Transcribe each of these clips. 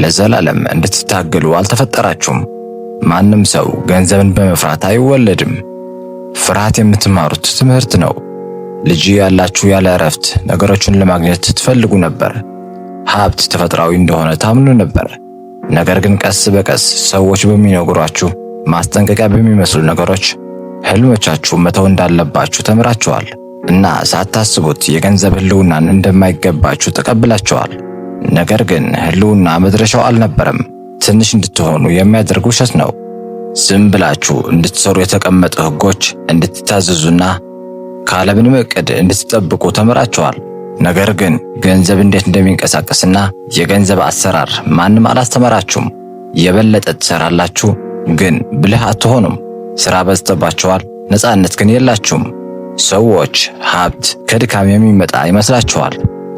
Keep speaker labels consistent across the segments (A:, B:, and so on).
A: ለዘላለም እንድትታገሉ አልተፈጠራችሁም። ማንም ሰው ገንዘብን በመፍራት አይወለድም። ፍርሃት የምትማሩት ትምህርት ነው። ልጅ ያላችሁ ያለ እረፍት ነገሮችን ለማግኘት ትፈልጉ ነበር። ሀብት ተፈጥሯዊ እንደሆነ ታምኑ ነበር። ነገር ግን ቀስ በቀስ ሰዎች በሚነግሯችሁ ማስጠንቀቂያ በሚመስሉ ነገሮች ህልሞቻችሁ መተው እንዳለባችሁ ተምራችኋል እና ሳታስቡት የገንዘብ ህልውናን እንደማይገባችሁ ተቀብላችኋል። ነገር ግን ህልውና መድረሻው አልነበረም። ትንሽ እንድትሆኑ የሚያደርግ ውሸት ነው። ዝም ብላችሁ እንድትሰሩ የተቀመጡ ህጎች እንድትታዘዙና ካለምንም እቅድ እንድትጠብቁ ተምራችኋል። ነገር ግን ገንዘብ እንዴት እንደሚንቀሳቀስና የገንዘብ አሰራር ማንም አላስተማራችሁም። የበለጠ ትሰራላችሁ፣ ግን ብልህ አትሆኑም። ሥራ በዝቶባችኋል፣ ነፃነት ግን የላችሁም። ሰዎች ሀብት ከድካም የሚመጣ ይመስላችኋል።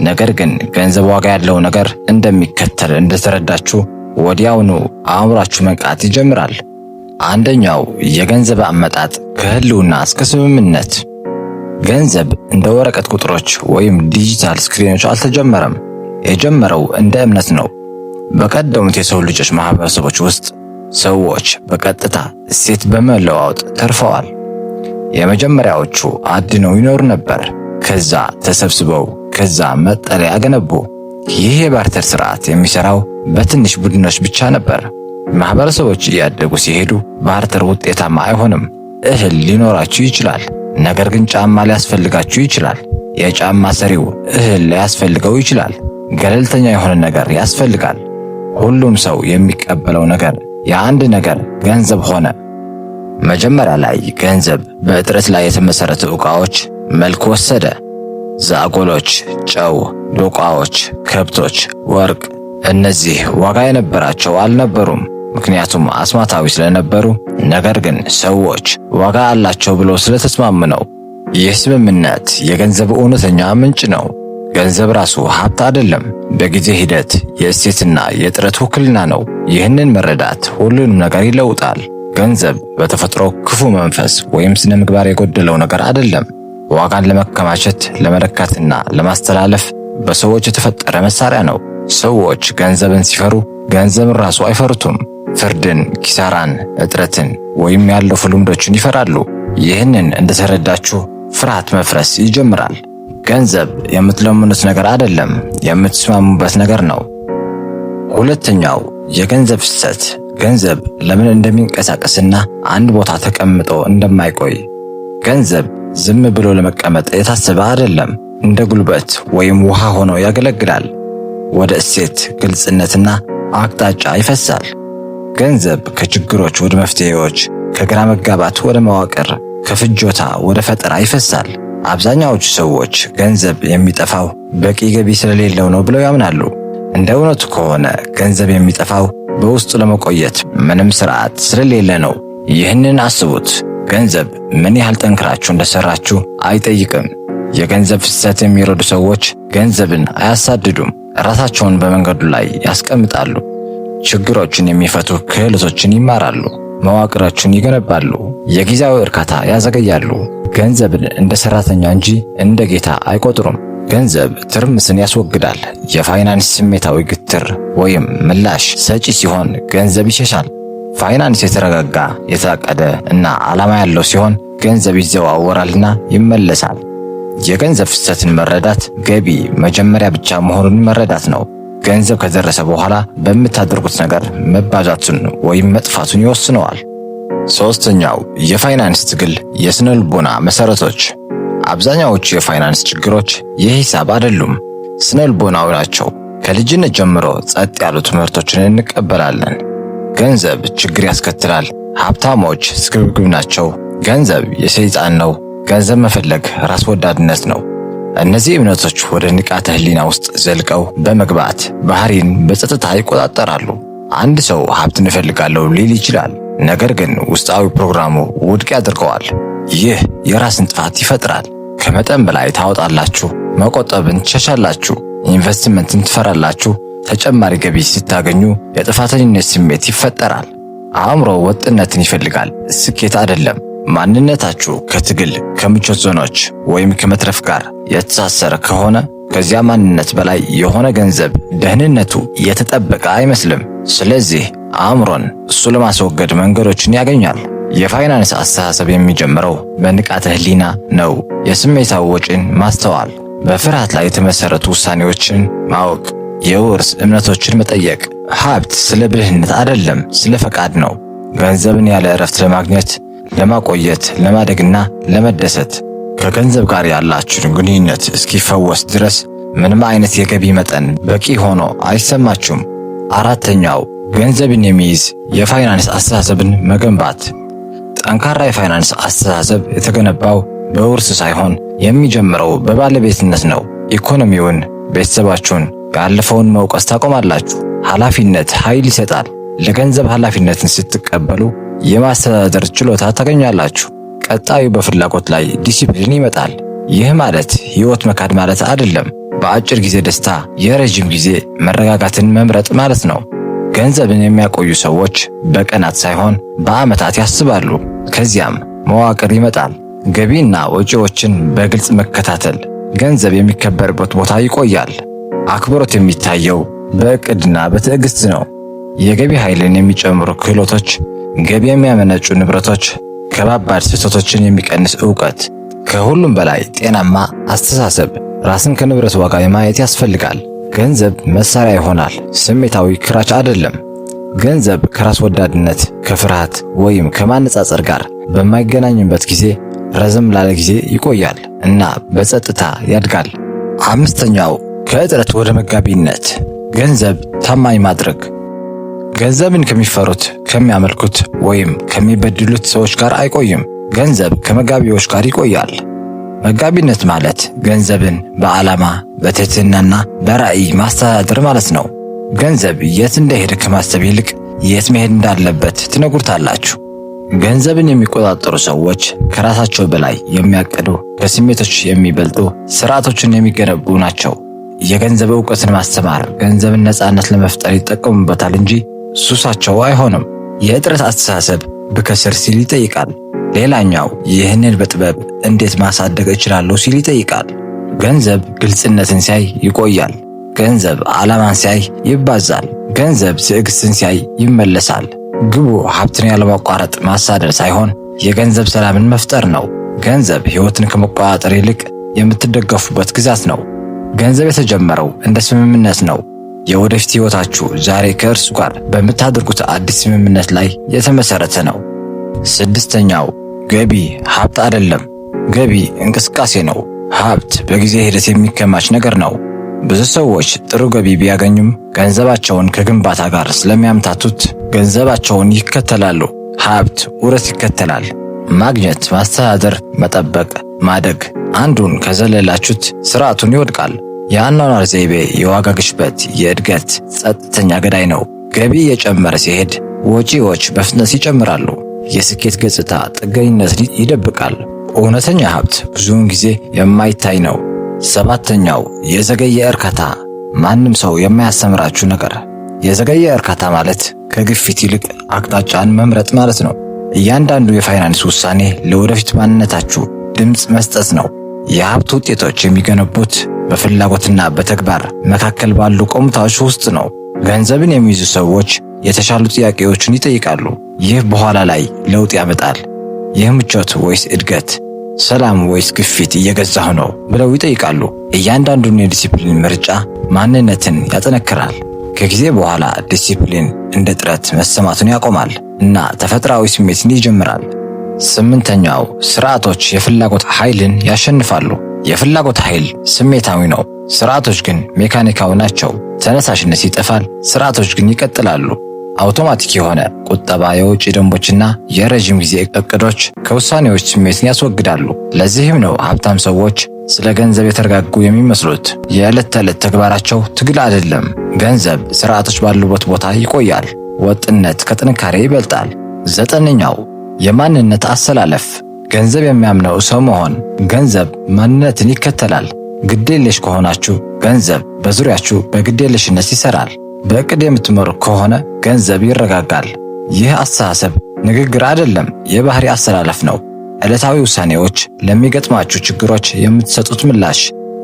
A: ነገር ግን ገንዘብ ዋጋ ያለው ነገር እንደሚከተል እንደተረዳችሁ ወዲያውኑ አእምሯችሁ መንቃት ይጀምራል። አንደኛው የገንዘብ አመጣጥ ከህልውና እስከ ስምምነት። ገንዘብ እንደ ወረቀት ቁጥሮች ወይም ዲጂታል ስክሪኖች አልተጀመረም። የጀመረው እንደ እምነት ነው። በቀደሙት የሰው ልጆች ማህበረሰቦች ውስጥ ሰዎች በቀጥታ እሴት በመለዋወጥ ተርፈዋል። የመጀመሪያዎቹ አድነው ይኖሩ ነበር፣ ከዛ ተሰብስበው፣ ከዛ መጠለያ ገነቡ። ይህ የባርተር ስርዓት የሚሰራው በትንሽ ቡድኖች ብቻ ነበር። ማህበረሰቦች እያደጉ ሲሄዱ ባርተር ውጤታማ አይሆንም። እህል ሊኖራችሁ ይችላል፣ ነገር ግን ጫማ ሊያስፈልጋችሁ ይችላል። የጫማ ሰሪው እህል ሊያስፈልገው ይችላል። ገለልተኛ የሆነ ነገር ያስፈልጋል። ሁሉም ሰው የሚቀበለው ነገር የአንድ ነገር ገንዘብ ሆነ። መጀመሪያ ላይ ገንዘብ በእጥረት ላይ የተመሰረቱ ዕቃዎች መልክ ወሰደ። ዛጎሎች፣ ጨው፣ ዶቃዎች፣ ከብቶች፣ ወርቅ። እነዚህ ዋጋ የነበራቸው አልነበሩም፣ ምክንያቱም አስማታዊ ስለነበሩ። ነገር ግን ሰዎች ዋጋ አላቸው ብሎ ስለተስማሙ ነው። ይህ ስምምነት የገንዘብ እውነተኛ ምንጭ ነው። ገንዘብ ራሱ ሀብት አይደለም፣ በጊዜ ሂደት የእሴትና የጥረት ውክልና ነው። ይህንን መረዳት ሁሉንም ነገር ይለውጣል። ገንዘብ በተፈጥሮ ክፉ መንፈስ ወይም ስነ ምግባር የጎደለው ነገር አይደለም። ዋጋን ለመከማቸት ለመለካትና ለማስተላለፍ በሰዎች የተፈጠረ መሳሪያ ነው። ሰዎች ገንዘብን ሲፈሩ ገንዘብን ራሱ አይፈሩትም። ፍርድን፣ ኪሳራን፣ እጥረትን ወይም ያለፉ ልምዶችን ይፈራሉ። ይህንን እንደተረዳችሁ ፍርሃት መፍረስ ይጀምራል። ገንዘብ የምትለምኑት ነገር አይደለም፣ የምትስማሙበት ነገር ነው። ሁለተኛው የገንዘብ ፍሰት። ገንዘብ ለምን እንደሚንቀሳቀስና አንድ ቦታ ተቀምጦ እንደማይቆይ። ገንዘብ ዝም ብሎ ለመቀመጥ የታሰበ አይደለም። እንደ ጉልበት ወይም ውሃ ሆኖ ያገለግላል። ወደ እሴት፣ ግልጽነትና አቅጣጫ ይፈሳል። ገንዘብ ከችግሮች ወደ መፍትሄዎች፣ ከግራ መጋባት ወደ መዋቅር፣ ከፍጆታ ወደ ፈጠራ ይፈሳል። አብዛኛዎቹ ሰዎች ገንዘብ የሚጠፋው በቂ ገቢ ስለሌለው ነው ብለው ያምናሉ። እንደ እውነቱ ከሆነ ገንዘብ የሚጠፋው በውስጡ ለመቆየት ምንም ስርዓት ስለሌለ ነው። ይህንን አስቡት። ገንዘብ ምን ያህል ጠንክራችሁ እንደሰራችሁ አይጠይቅም። የገንዘብ ፍሰት የሚረዱ ሰዎች ገንዘብን አያሳድዱም፣ ራሳቸውን በመንገዱ ላይ ያስቀምጣሉ። ችግሮችን የሚፈቱ ክህሎቶችን ይማራሉ፣ መዋቅሮችን ይገነባሉ፣ የጊዜያዊ እርካታ ያዘገያሉ። ገንዘብን እንደ ሰራተኛ እንጂ እንደ ጌታ አይቆጥሩም። ገንዘብ ትርምስን ያስወግዳል። የፋይናንስ ስሜታዊ ግትር ወይም ምላሽ ሰጪ ሲሆን ገንዘብ ይሸሻል። ፋይናንስ የተረጋጋ የታቀደ እና ዓላማ ያለው ሲሆን ገንዘብ ይዘዋወራልና ይመለሳል። የገንዘብ ፍሰትን መረዳት ገቢ መጀመሪያ ብቻ መሆኑን መረዳት ነው። ገንዘብ ከደረሰ በኋላ በምታደርጉት ነገር መባዛቱን ወይም መጥፋቱን ይወስነዋል። ሶስተኛው የፋይናንስ ትግል የስነ ልቦና መሰረቶች። አብዛኛዎቹ የፋይናንስ ችግሮች የሂሳብ አይደሉም፣ ስነ ልቦናዊ ናቸው። ከልጅነት ጀምሮ ጸጥ ያሉ ትምህርቶችን እንቀበላለን። ገንዘብ ችግር ያስከትላል፣ ሀብታሞች ስግብግብ ናቸው፣ ገንዘብ የሰይጣን ነው፣ ገንዘብ መፈለግ ራስ ወዳድነት ነው። እነዚህ እምነቶች ወደ ንቃተ ህሊና ውስጥ ዘልቀው በመግባት ባህሪን በጸጥታ ይቆጣጠራሉ። አንድ ሰው ሀብትን እፈልጋለሁ ሊል ይችላል፣ ነገር ግን ውስጣዊ ፕሮግራሙ ውድቅ ያደርገዋል። ይህ የራስን ጥፋት ይፈጥራል። ከመጠን በላይ ታወጣላችሁ፣ መቆጠብን ትሸሻላችሁ፣ ኢንቨስትመንትን ትፈራላችሁ። ተጨማሪ ገቢ ስታገኙ የጥፋተኝነት ስሜት ይፈጠራል። አእምሮ ወጥነትን ይፈልጋል፣ ስኬት አይደለም። ማንነታችሁ ከትግል ከምቾት ዞኖች ወይም ከመትረፍ ጋር የተሳሰረ ከሆነ ከዚያ ማንነት በላይ የሆነ ገንዘብ ደህንነቱ የተጠበቀ አይመስልም። ስለዚህ አእምሮን እሱ ለማስወገድ መንገዶችን ያገኛል። የፋይናንስ አስተሳሰብ የሚጀምረው በንቃተ ህሊና ነው። የስሜታዊ ወጪን ማስተዋል፣ በፍርሃት ላይ የተመሰረቱ ውሳኔዎችን ማወቅ፣ የውርስ እምነቶችን መጠየቅ። ሀብት ስለ ብልህነት አይደለም፣ ስለ ፈቃድ ነው። ገንዘብን ያለ እረፍት ለማግኘት፣ ለማቆየት፣ ለማደግና ለመደሰት። ከገንዘብ ጋር ያላችሁን ግንኙነት እስኪፈወስ ድረስ ምንም አይነት የገቢ መጠን በቂ ሆኖ አይሰማችሁም። አራተኛው ገንዘብን የሚይዝ የፋይናንስ አስተሳሰብን መገንባት። ጠንካራ የፋይናንስ አስተሳሰብ የተገነባው በውርስ ሳይሆን የሚጀምረው በባለቤትነት ነው። ኢኮኖሚውን፣ ቤተሰባችሁን፣ ያለፈውን መውቀስ ታቆማላችሁ። ኃላፊነት ኃይል ይሰጣል። ለገንዘብ ኃላፊነትን ስትቀበሉ የማስተዳደር ችሎታ ታገኛላችሁ። ቀጣዩ በፍላጎት ላይ ዲሲፕሊን ይመጣል። ይህ ማለት ሕይወት መካድ ማለት አይደለም። በአጭር ጊዜ ደስታ፣ የረጅም ጊዜ መረጋጋትን መምረጥ ማለት ነው። ገንዘብን የሚያቆዩ ሰዎች በቀናት ሳይሆን በዓመታት ያስባሉ። ከዚያም መዋቅር ይመጣል። ገቢና ወጪዎችን በግልጽ መከታተል። ገንዘብ የሚከበርበት ቦታ ይቆያል። አክብሮት የሚታየው በዕቅድና በትዕግስት ነው። የገቢ ኃይልን የሚጨምሩ ክህሎቶች፣ ገቢ የሚያመነጩ ንብረቶች፣ ከባባድ ስህተቶችን የሚቀንስ ዕውቀት። ከሁሉም በላይ ጤናማ አስተሳሰብ። ራስን ከንብረት ዋጋ የማየት ያስፈልጋል። ገንዘብ መሳሪያ ይሆናል፣ ስሜታዊ ክራች አይደለም። ገንዘብ ከራስ ወዳድነት፣ ከፍርሃት ወይም ከማነጻጸር ጋር በማይገናኝበት ጊዜ ረዘም ላለ ጊዜ ይቆያል እና በጸጥታ ያድጋል። አምስተኛው ከእጥረት ወደ መጋቢነት። ገንዘብ ታማኝ ማድረግ። ገንዘብን ከሚፈሩት፣ ከሚያመልኩት ወይም ከሚበድሉት ሰዎች ጋር አይቆይም። ገንዘብ ከመጋቢዎች ጋር ይቆያል። መጋቢነት ማለት ገንዘብን በዓላማ፣ በትህትናና በራዕይ ማስተዳደር ማለት ነው። ገንዘብ የት እንደሄደ ከማሰብ ይልቅ የት መሄድ እንዳለበት ትነግሩታላችሁ። ገንዘብን የሚቆጣጠሩ ሰዎች ከራሳቸው በላይ የሚያቅዱ፣ ከስሜቶች የሚበልጡ ስርዓቶችን የሚገነቡ ናቸው። የገንዘብ ዕውቀትን ማስተማር ገንዘብን ነፃነት ለመፍጠር ይጠቀሙበታል እንጂ ሱሳቸው አይሆንም። የእጥረት አስተሳሰብ ብከስር ሲል ይጠይቃል። ሌላኛው ይህንን በጥበብ እንዴት ማሳደግ እችላለሁ ሲል ይጠይቃል። ገንዘብ ግልጽነትን ሲያይ ይቆያል። ገንዘብ ዓላማን ሲያይ ይባዛል። ገንዘብ ትዕግስትን ሲያይ ይመለሳል። ግቡ ሀብትን ያለማቋረጥ ማሳደድ ሳይሆን የገንዘብ ሰላምን መፍጠር ነው። ገንዘብ ሕይወትን ከመቆጣጠር ይልቅ የምትደገፉበት ግዛት ነው። ገንዘብ የተጀመረው እንደ ስምምነት ነው። የወደፊት ሕይወታችሁ ዛሬ ከእርሱ ጋር በምታደርጉት አዲስ ስምምነት ላይ የተመሰረተ ነው። ስድስተኛው ገቢ ሀብት አይደለም። ገቢ እንቅስቃሴ ነው። ሀብት በጊዜ ሂደት የሚከማች ነገር ነው። ብዙ ሰዎች ጥሩ ገቢ ቢያገኙም ገንዘባቸውን ከግንባታ ጋር ስለሚያምታቱት ገንዘባቸውን ይከተላሉ። ሀብት ውረት ይከተላል። ማግኘት፣ ማስተዳደር፣ መጠበቅ፣ ማደግ። አንዱን ከዘለላችሁት ስርዓቱን ይወድቃል። የአኗኗር ዘይቤ የዋጋ ግሽበት የእድገት ጸጥተኛ ገዳይ ነው። ገቢ እየጨመረ ሲሄድ ወጪዎች በፍጥነት ይጨምራሉ። የስኬት ገጽታ ጥገኝነትን ይደብቃል። እውነተኛ ሀብት ብዙውን ጊዜ የማይታይ ነው። ሰባተኛው የዘገየ እርካታ። ማንም ሰው የማያስተምራችሁ ነገር። የዘገየ እርካታ ማለት ከግፊት ይልቅ አቅጣጫን መምረጥ ማለት ነው። እያንዳንዱ የፋይናንስ ውሳኔ ለወደፊት ማንነታችሁ ድምፅ መስጠት ነው። የሀብት ውጤቶች የሚገነቡት በፍላጎትና በተግባር መካከል ባሉ ቆይታዎች ውስጥ ነው። ገንዘብን የሚይዙ ሰዎች የተሻሉ ጥያቄዎችን ይጠይቃሉ። ይህ በኋላ ላይ ለውጥ ያመጣል። ይህ ምቾት ወይስ እድገት? ሰላም ወይስ ግፊት እየገዛሁ ነው ብለው ይጠይቃሉ። እያንዳንዱን የዲሲፕሊን ምርጫ ማንነትን ያጠነክራል። ከጊዜ በኋላ ዲሲፕሊን እንደ ጥረት መሰማቱን ያቆማል እና ተፈጥሯዊ ስሜትን ይጀምራል። ስምንተኛው ስርዓቶች የፍላጎት ኃይልን ያሸንፋሉ። የፍላጎት ኃይል ስሜታዊ ነው፣ ስርዓቶች ግን ሜካኒካዊ ናቸው። ተነሳሽነት ይጠፋል፣ ስርዓቶች ግን ይቀጥላሉ። አውቶማቲክ የሆነ ቁጠባ፣ የውጭ ደንቦችና የረጅም ጊዜ እቅዶች ከውሳኔዎች ስሜትን ያስወግዳሉ። ለዚህም ነው ሀብታም ሰዎች ስለ ገንዘብ የተረጋጉ የሚመስሉት። የዕለት ተዕለት ተግባራቸው ትግል አይደለም። ገንዘብ ስርዓቶች ባሉበት ቦታ ይቆያል። ወጥነት ከጥንካሬ ይበልጣል። ዘጠነኛው የማንነት አሰላለፍ። ገንዘብ የሚያምነው ሰው መሆን። ገንዘብ ማንነትን ይከተላል። ግዴለሽ ከሆናችሁ ገንዘብ በዙሪያችሁ በግዴለሽነት ይሰራል። በእቅድ የምትመሩ ከሆነ ገንዘብ ይረጋጋል። ይህ አስተሳሰብ ንግግር አይደለም፣ የባህሪ አሰላለፍ ነው። ዕለታዊ ውሳኔዎች፣ ለሚገጥማችሁ ችግሮች የምትሰጡት ምላሽ፣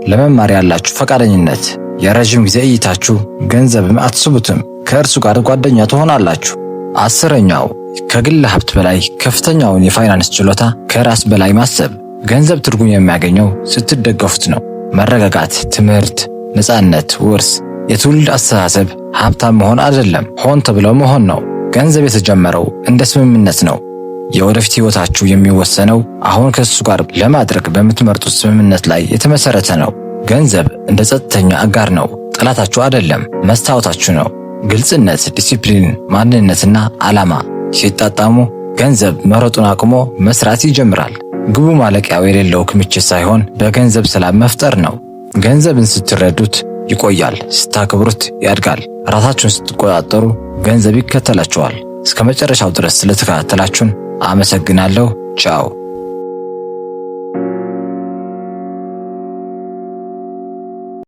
A: ለመማር ያላችሁ ፈቃደኝነት፣ የረጅም ጊዜ እይታችሁ ገንዘብም አትስቡትም፣ ከእርሱ ጋር ጓደኛ ትሆናላችሁ። 10ኛው ከግል ሀብት በላይ ከፍተኛውን የፋይናንስ ችሎታ ከራስ በላይ ማሰብ። ገንዘብ ትርጉም የሚያገኘው ስትደገፉት ነው። መረጋጋት፣ ትምህርት፣ ነፃነት፣ ውርስ፣ የትውልድ አስተሳሰብ ሀብታም መሆን አይደለም፣ ሆን ተብሎ መሆን ነው። ገንዘብ የተጀመረው እንደ ስምምነት ነው። የወደፊት ሕይወታችሁ የሚወሰነው አሁን ከእሱ ጋር ለማድረግ በምትመርጡት ስምምነት ላይ የተመሰረተ ነው። ገንዘብ እንደ ጸጥተኛ አጋር ነው፣ ጠላታችሁ አይደለም፣ መስታወታችሁ ነው። ግልጽነት፣ ዲሲፕሊን፣ ማንነትና ዓላማ ሲጣጣሙ ገንዘብ መሮጡን አቁሞ መስራት ይጀምራል። ግቡ ማለቂያው የሌለው ክምችት ሳይሆን በገንዘብ ሰላም መፍጠር ነው። ገንዘብን ስትረዱት ይቆያል፣ ስታከብሩት ያድጋል። ራሳችሁን ስትቆጣጠሩ ገንዘብ ይከተላችኋል። እስከ መጨረሻው ድረስ ስለተከታተላችሁን አመሰግናለሁ። ቻው።